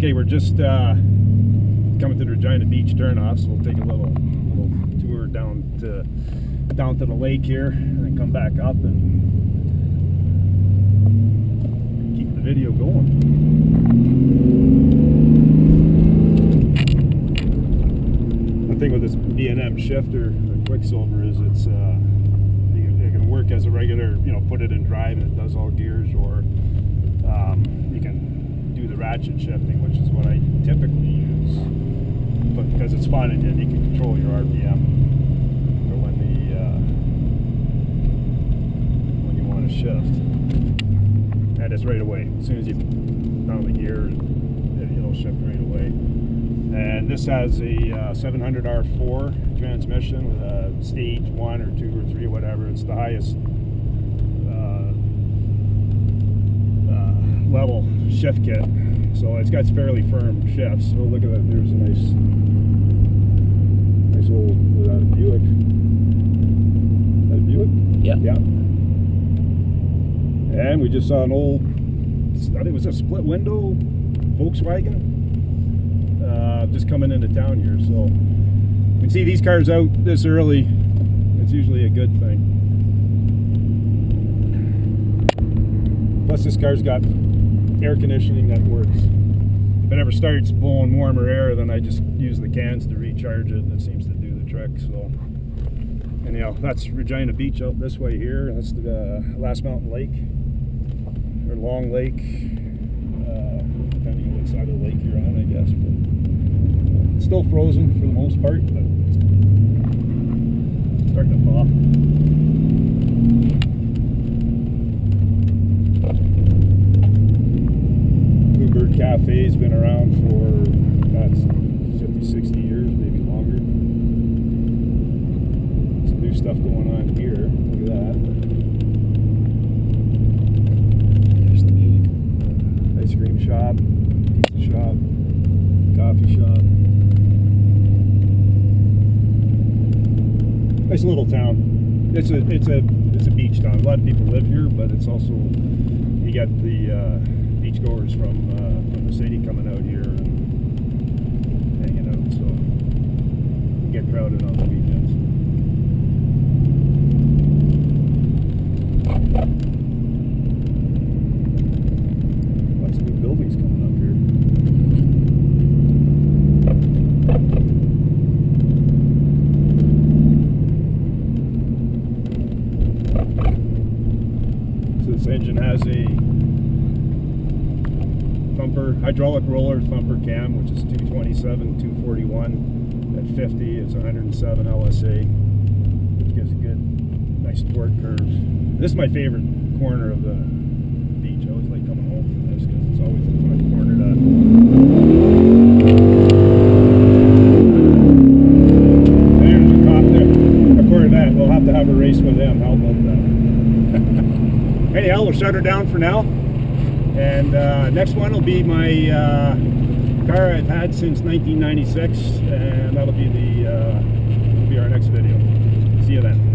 Okay, we're just coming to the Regina Beach turnoff, so we'll take a little tour down to the lake here, and then come back up and keep the video going. The thing with this B&M shifter, the Quicksilver, is it can work as a regular, put it in drive and it does all gears, or you can do the ratchet shifting, which is what I typically use. But because it's fun and you can control your RPM for when you want to shift. And it's right away. As soon as you down the gear, it'll shift right away. And this has a 700R4 transmission with a stage 1 or 2 or 3, whatever. It's the highest level shift kit, so it's got fairly firm shifts. So look at that. There's a nice old Buick. Is that a Buick? Yeah. And we just saw an old, I think it was a split window Volkswagen. Just coming into town here, so you can see these cars out this early. It's usually a good thing. Plus, this car's got air conditioning that works. If it ever starts blowing warmer air, then I just use the cans to recharge it, and it seems to do the trick. So, anyhow, that's Regina Beach out this way here. That's the Last Mountain Lake, or Long Lake, depending on what side of the lake you're on, I guess. But it's still frozen for the most part, but it's starting to thaw. Bluebird Cafe's been around for 50, 60 years, maybe longer. Some new stuff going on here. Look at that. There's the Buick. Ice cream shop, pizza shop, coffee shop. Nice little town. It's a beach town. A lot of people live here, but it's also, you got the beachgoers from the city coming out here and hanging out, so you get crowded on the weekends. Lots of new buildings coming up here. So this engine has a Thumper hydraulic roller Thumper cam, which is 227, 241 at 50. It's 107 LSA, which gives a good, nice torque curve. This is my favorite corner of the beach. I always like coming home from this because it's always a fun corner to. There's a cop there. According to that, we'll have to have a race with him. How about that? Anyhow, we'll shut her down for now. And next one will be my car I've had since 1996, and that'll be our next video. See you then.